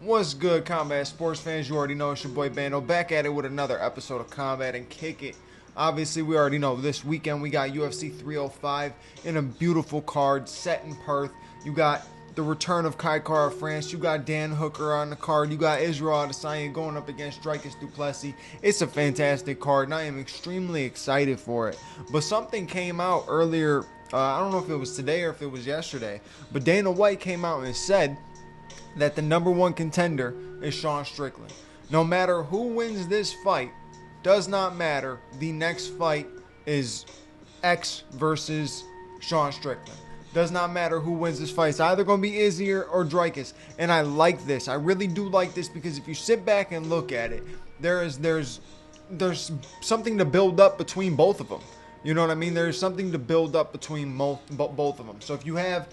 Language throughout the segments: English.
What's good, Combat Sports fans? You already know it's your boy Bando back at it with another episode of Combat and Kick It. Obviously, we already know this weekend we got UFC 305 in a beautiful card set in Perth. You got the return of Kai Kara France. You got Dan Hooker on the card. You got Israel Adesanya going up against Dricus du Plessis. It's a fantastic card, and I am extremely excited for it. But something came out earlier. I don't know if it was today or if it was yesterday, but Dana White came out and said that the number one contender is Sean Strickland. No matter who wins this fight, does not matter. The next fight is X versus Sean Strickland. Does not matter who wins this fight. It's either going to be Izzy or Dricus. And I like this. I really do like this because if you sit back and look at it, there's something to build up between both of them. You know what I mean? There's something to build up between both of them. So if you have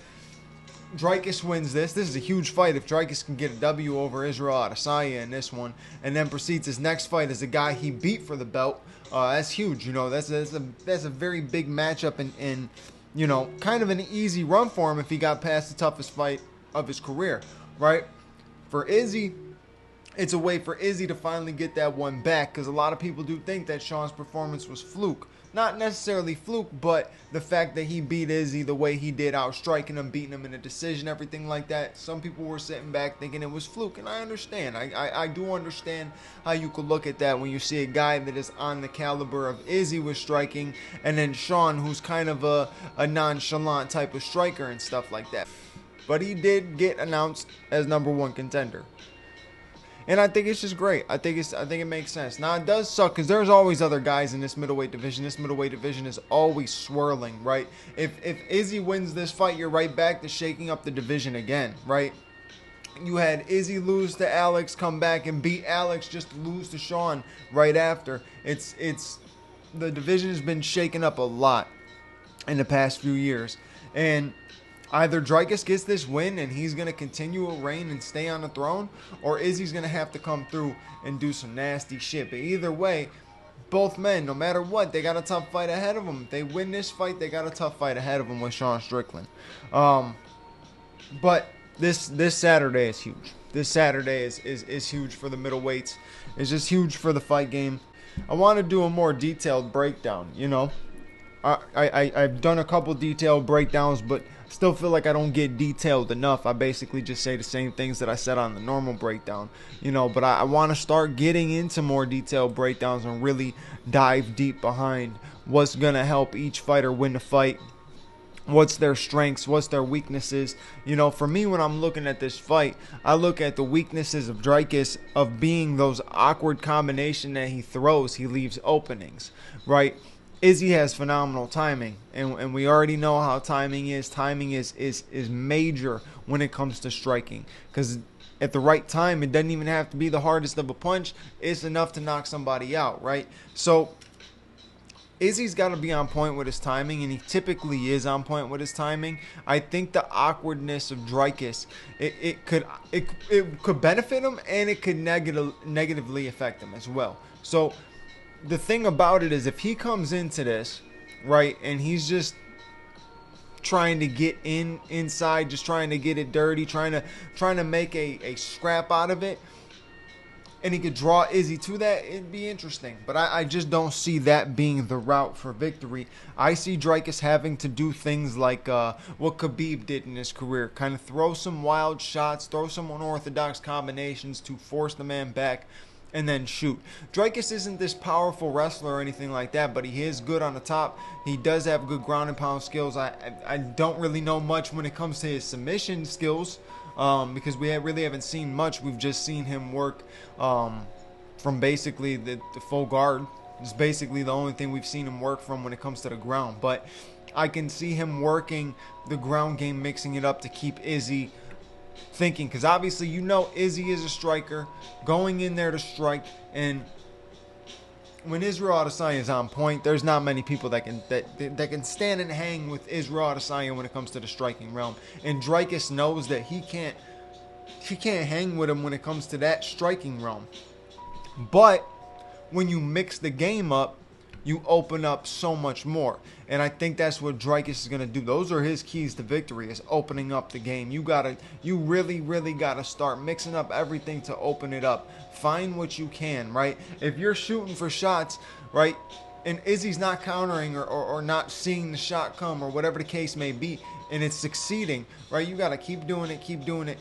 Dricus wins this is a huge fight. If Dricus can get a W over Israel Adesanya in this one, and then proceeds his next fight as a guy he beat for the belt, that's huge. You know, that's a very big matchup and you know, kind of an easy run for him if he got past the toughest fight of his career, right? For Izzy, it's a way for Izzy to finally get that one back because a lot of people do think that Sean's performance was fluke. Not necessarily fluke, but the fact that he beat Izzy the way he did, outstriking him, beating him in a decision, everything like that. Some people were sitting back thinking it was fluke, and I understand. I do understand how you could look at that when you see a guy that is on the caliber of Izzy with striking, and then Sean, who's kind of a nonchalant type of striker and stuff like that. But he did get announced as number one contender. And I think it's just great. I think it makes sense. Now, it does suck because there's always other guys in this middleweight division. This middleweight division is always swirling, right? If Izzy wins this fight, you're right back to shaking up the division again, right? You had Izzy lose to Alex, come back and beat Alex, just lose to Sean right after. It's the division has been shaken up a lot in the past few years. And either Dricus gets this win and he's going to continue a reign and stay on the throne, or Izzy's going to have to come through and do some nasty shit. But either way, both men, no matter what, they got a tough fight ahead of them. If they win this fight, they got a tough fight ahead of them with Sean Strickland. But this Saturday is huge. This Saturday is huge for the middleweights. It's just huge for the fight game. I want to do a more detailed breakdown, you know. I've done a couple detailed breakdowns, but still feel like I don't get detailed enough. I basically just say the same things that I said on the normal breakdown, you know, but I want to start getting into more detailed breakdowns and really dive deep behind what's going to help each fighter win the fight. What's their strengths? What's their weaknesses? You know, for me, when I'm looking at this fight, I look at the weaknesses of Dricus of being those awkward combination that he throws. He leaves openings, right? Izzy has phenomenal timing, and we already know how timing is. Timing is major when it comes to striking, because at the right time, it doesn't even have to be the hardest of a punch. It's enough to knock somebody out, right? So Izzy's got to be on point with his timing, and he typically is on point with his timing. I think the awkwardness of Dricus, it could benefit him, and it could negatively affect him as well. So the thing about it is, if he comes into this, right, and he's just trying to get inside, just trying to get it dirty, trying to make a scrap out of it, and he could draw Izzy to that, it'd be interesting. But I just don't see that being the route for victory. I see Dricus having to do things like what Khabib did in his career, kind of throw some wild shots, throw some unorthodox combinations to force the man back, and then shoot. Dricus isn't this powerful wrestler or anything like that, but he is good on the top. He does have good ground and pound skills. I don't really know much when it comes to his submission skills, because we really haven't seen much. We've just seen him work from basically the full guard. It's basically the only thing we've seen him work from when it comes to the ground. But I can see him working the ground game, mixing it up to keep Izzy thinking, because obviously, you know, Izzy is a striker going in there to strike, and when Israel Adesanya is on point, there's not many people that can stand and hang with Israel Adesanya when it comes to the striking realm. And Dricus knows that he can't hang with him when it comes to that striking realm. But when you mix the game up, you open up so much more. And I think that's what Dricus is going to do. Those are his keys to victory, is opening up the game. You really gotta start mixing up everything to open it up. Find what you can, right? If you're shooting for shots, right, and Izzy's not countering or not seeing the shot come or whatever the case may be, and it's succeeding, right, you got to keep doing it,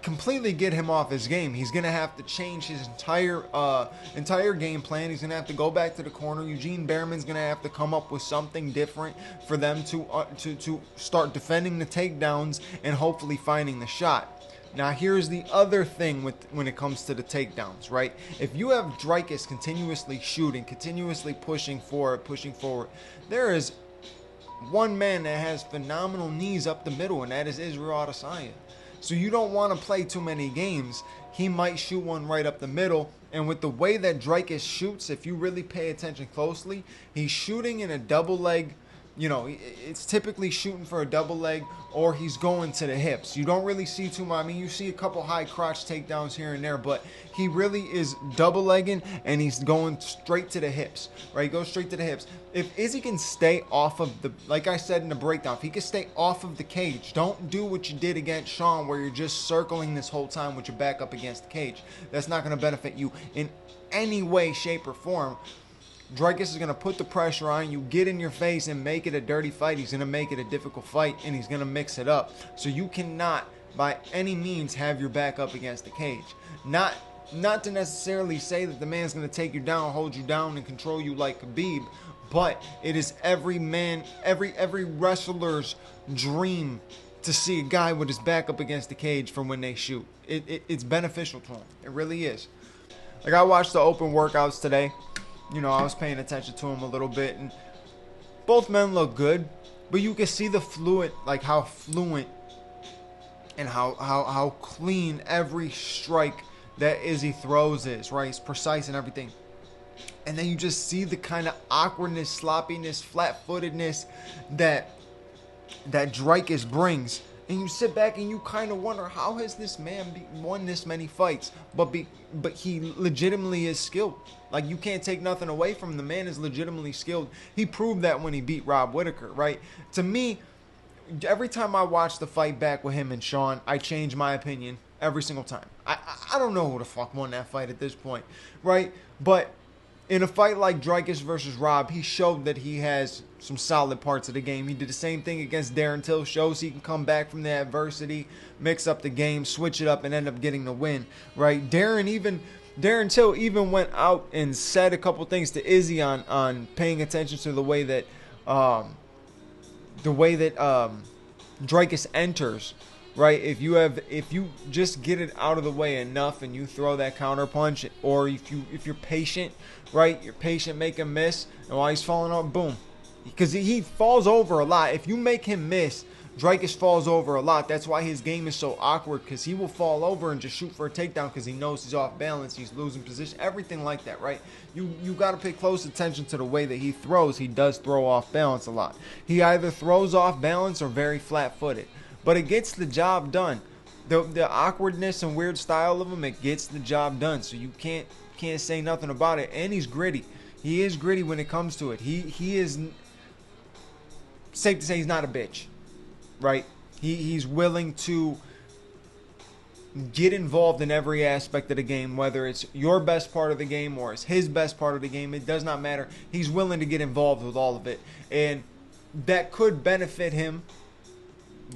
completely get him off his game. He's going to have to change his entire game plan. He's going to have to go back to the corner. Eugene Behrman's going to have to come up with something different for them to start defending the takedowns and hopefully finding the shot. Now, here's the other thing when it comes to the takedowns, right? If you have Dricus continuously shooting, continuously pushing forward, there is one man that has phenomenal knees up the middle, and that is Israel Adesanya. So you don't want to play too many games. He might shoot one right up the middle. And with the way that Dricus shoots, if you really pay attention closely, he's shooting in a double leg. You know, it's typically shooting for a double leg, or he's going to the hips. You don't really see too much. I mean, you see a couple high crotch takedowns here and there, but he really is double legging, and he's going straight to the hips, right? He goes straight to the hips. If Izzy can stay off of the, like I said in the breakdown, if he can stay off of the cage, don't do what you did against Sean, where you're just circling this whole time with your back up against the cage. That's not going to benefit you in any way, shape, or form. Dricus is going to put the pressure on you, get in your face, and make it a dirty fight. He's going to make it a difficult fight, and he's going to mix it up. So you cannot, by any means, have your back up against the cage. Not to necessarily say that the man's going to take you down, hold you down, and control you like Khabib, but it is every wrestler's dream to see a guy with his back up against the cage from when they shoot. It's beneficial to him. It really is. Like, I watched the open workouts today. You know, I was paying attention to him a little bit, and both men look good, but you can see the how fluent and how clean every strike that Izzy throws is, right? It's precise and everything. And then you just see the kind of awkwardness, sloppiness, flat-footedness that Dricus brings. And you sit back and you kind of wonder, how has this man won this many fights? But he legitimately is skilled. Like, you can't take nothing away from him. The man is legitimately skilled. He proved that when he beat Rob Whittaker, right? To me, every time I watch the fight back with him and Sean, I change my opinion every single time. I don't know who the fuck won that fight at this point, right? But in a fight like Dricus versus Rob, he showed that he has some solid parts of the game. He did the same thing against Darren Till, shows he can come back from the adversity, mix up the game, switch it up, and end up getting the win, right? Darren Till even went out and said a couple things to Izzy on paying attention to the way that Dricus enters, right? If you just get it out of the way enough and you throw that counter punch, or if you're patient, right? You're patient, make him miss, and while he's falling off, boom. Because he falls over a lot. If you make him miss, Dricus falls over a lot. That's why his game is so awkward, because he will fall over and just shoot for a takedown because he knows he's off balance, he's losing position, everything like that, right? You got to pay close attention to the way that he throws. He does throw off balance a lot. He either throws off balance or very flat-footed, but it gets the job done. The awkwardness and weird style of him, it gets the job done. So you can't say nothing about it. And he's gritty. He is gritty when it comes to it. He is, safe to say, he's not a bitch, right? He's willing to get involved in every aspect of the game, whether it's your best part of the game or it's his best part of the game. It does not matter. He's willing to get involved with all of it, and that could benefit him,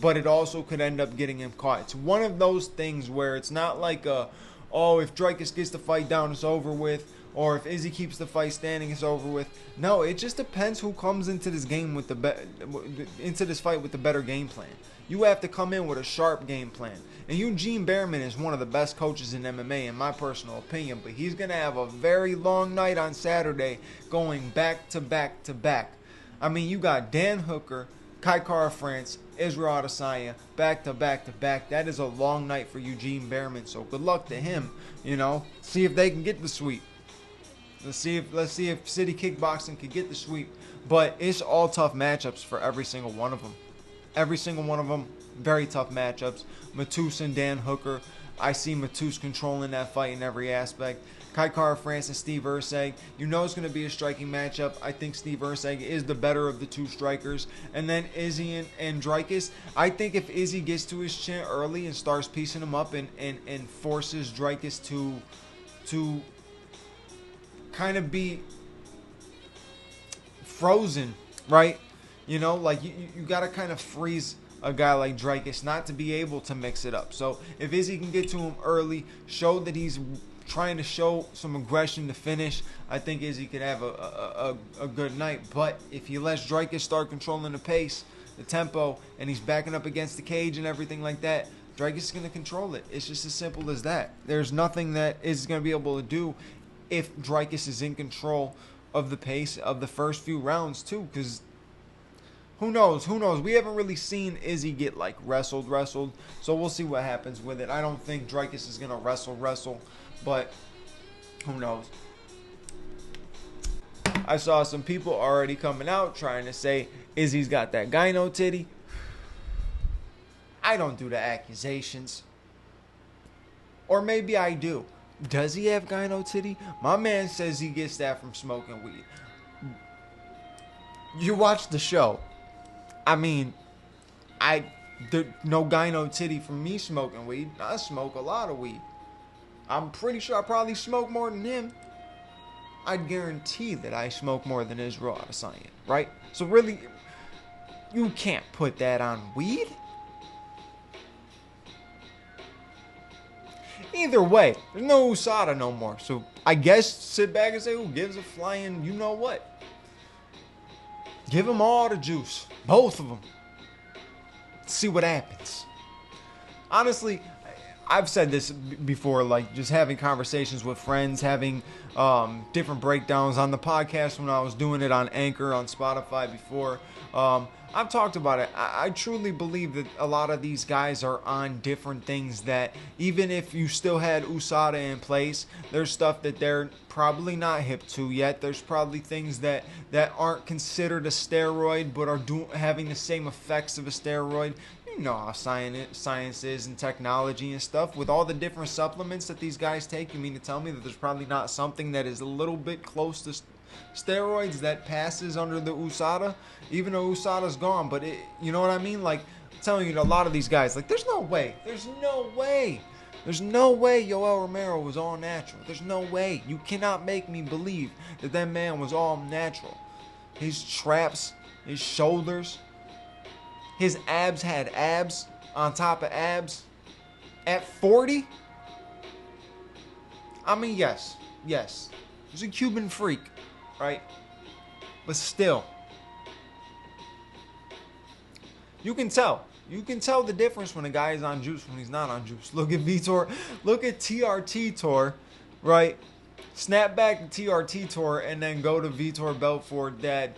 but it also could end up getting him caught. It's one of those things where it's not like if Dricus gets the fight down, it's over with, or if Izzy keeps the fight standing, it's over with. No, it just depends who comes into this game with into this fight with the better game plan. You have to come in with a sharp game plan. And Eugene Behrman is one of the best coaches in MMA, in my personal opinion, but he's going to have a very long night on Saturday, going back to back to back. I mean, you got Dan Hooker, Kai Kara France, Israel Adesanya, back to back to back. That is a long night for Eugene Behrman, so good luck to him. You know, see if they can get the sweep. Let's see if City Kickboxing can get the sweep. But it's all tough matchups for every single one of them. Every single one of them, very tough matchups. Mateusz and Dan Hooker, I see Mateusz controlling that fight in every aspect. Kai Kara France and Steve Erceg. You know it's going to be a striking matchup. I think Steve Erceg is the better of the two strikers. And then Izzy and Dricus. I think if Izzy gets to his chin early and starts piecing him up and forces Dricus to kind of be frozen, right? You know, like you got to kind of freeze a guy like Dricus not to be able to mix it up. So if Izzy can get to him early, show that he's trying to show some aggression to finish, I think Izzy could have a good night. But if he lets Dricus start controlling the pace, the tempo, and he's backing up against the cage and everything like that, Dricus is going to control it. It's just as simple as that. There's nothing that Izzy's going to be able to do if Dricus is in control of the pace of the first few rounds too, because who knows? We haven't really seen Izzy get like wrestled. So we'll see what happens with it. I don't think Dricus is going to wrestle, but who knows? I saw some people already coming out trying to say Izzy's got that gyno titty. I don't do the accusations. Or maybe I do. Does he have gyno titty? My man says he gets that from smoking weed. You watch the show. I mean, no gyno titty from me smoking weed. I smoke a lot of weed. I'm pretty sure I probably smoke more than him. I'd guarantee that I smoke more than Israel Adesanya, right? So really, you can't put that on weed. Either way, there's no USADA no more. So I guess sit back and say, who gives a flying you know what? Give them all the juice. Both of them. See what happens. Honestly, I've said this before, like just having conversations with friends, having different breakdowns on the podcast when I was doing it on Anchor, on Spotify before. I've talked about it. I truly believe that a lot of these guys are on different things that even if you still had USADA in place, there's stuff that they're probably not hip to yet. There's probably things that aren't considered a steroid but are having the same effects of a steroid. You know how science is and technology and stuff. With all the different supplements that these guys take, you mean to tell me that there's probably not something that is a little bit close to steroids that passes under the USADA, even though USADA's gone? But you know what I mean? Like, I'm telling you, a lot of these guys, like, there's no way Yoel Romero was all natural. There's no way. You cannot make me believe that man was all natural. His traps, his shoulders, his abs had abs on top of abs at 40. I mean, yes, he's a Cuban freak, right? But still, you can tell the difference when a guy is on juice when he's not on juice. Look at Vitor, look at TRT Tour, right? Snap back to TRT Tour and then go to Vitor Belfort that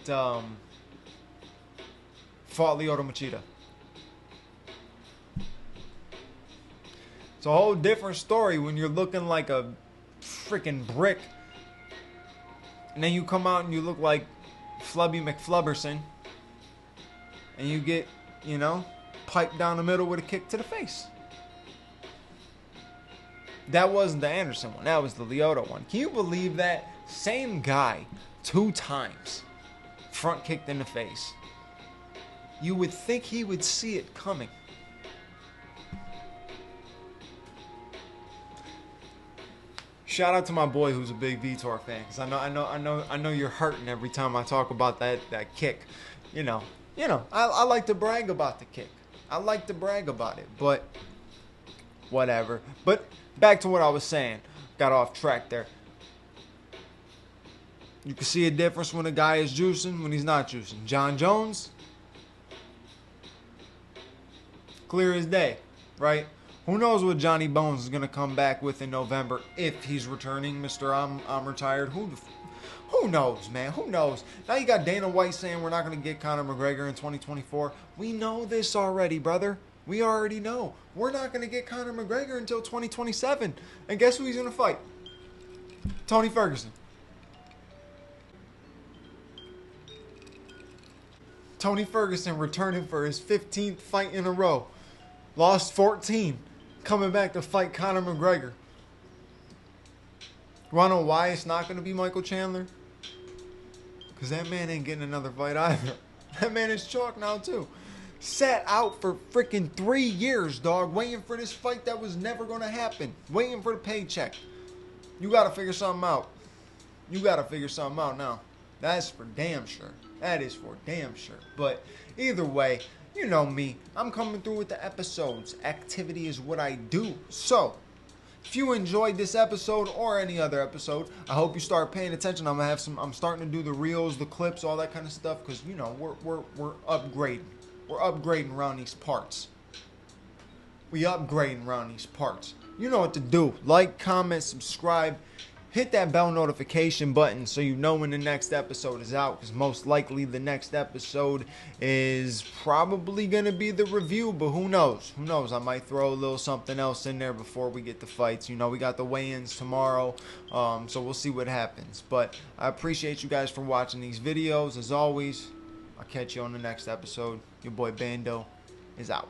fought Lyoto Machida. It's a whole different story when you're looking like a freaking brick, and then you come out and you look like Flubby McFlubberson, and you get, piped down the middle with a kick to the face. That wasn't the Anderson one. That was the Lyoto one. Can you believe that? Same guy, 2 times, front kicked in the face. You would think he would see it coming. Shout out to my boy who's a big Vitor fan, because I know you're hurting every time I talk about that kick. I like to brag about the kick. I like to brag about it, but whatever. But back to what I was saying. Got off track there. You can see a difference when a guy is juicing, when he's not juicing. John Jones, clear as day, right? Who knows what Johnny Bones is going to come back with in November if he's returning, Mr. I'm retired. Who knows, man? Who knows? Now you got Dana White saying we're not going to get Conor McGregor in 2024. We know this already, brother. We already know. We're not going to get Conor McGregor until 2027. And guess who he's going to fight? Tony Ferguson. Tony Ferguson returning for his 15th fight in a row. Lost 14. Coming back to fight Conor McGregor. You wanna know why it's not gonna be Michael Chandler? Because that man ain't getting another fight either. That man is chalk now too. Sat out for freaking 3 years, dog, waiting for this fight that was never gonna happen. Waiting for the paycheck. You gotta figure something out. You gotta figure something out now. That's for damn sure. That is for damn sure. But either way, you know me. I'm coming through with the episodes. Activity is what I do. So, if you enjoyed this episode or any other episode, I hope you start paying attention. I'm starting to do the reels, the clips, all that kind of stuff, because you know we're upgrading. We're upgrading around these parts. We upgrading around these parts. You know what to do. Like, comment, subscribe. Hit that bell notification button so you know when the next episode is out, because most likely the next episode is probably going to be the review, but who knows? Who knows? I might throw a little something else in there before we get the fights. You know, we got the weigh-ins tomorrow, so we'll see what happens. But I appreciate you guys for watching these videos. As always, I'll catch you on the next episode. Your boy Bando is out.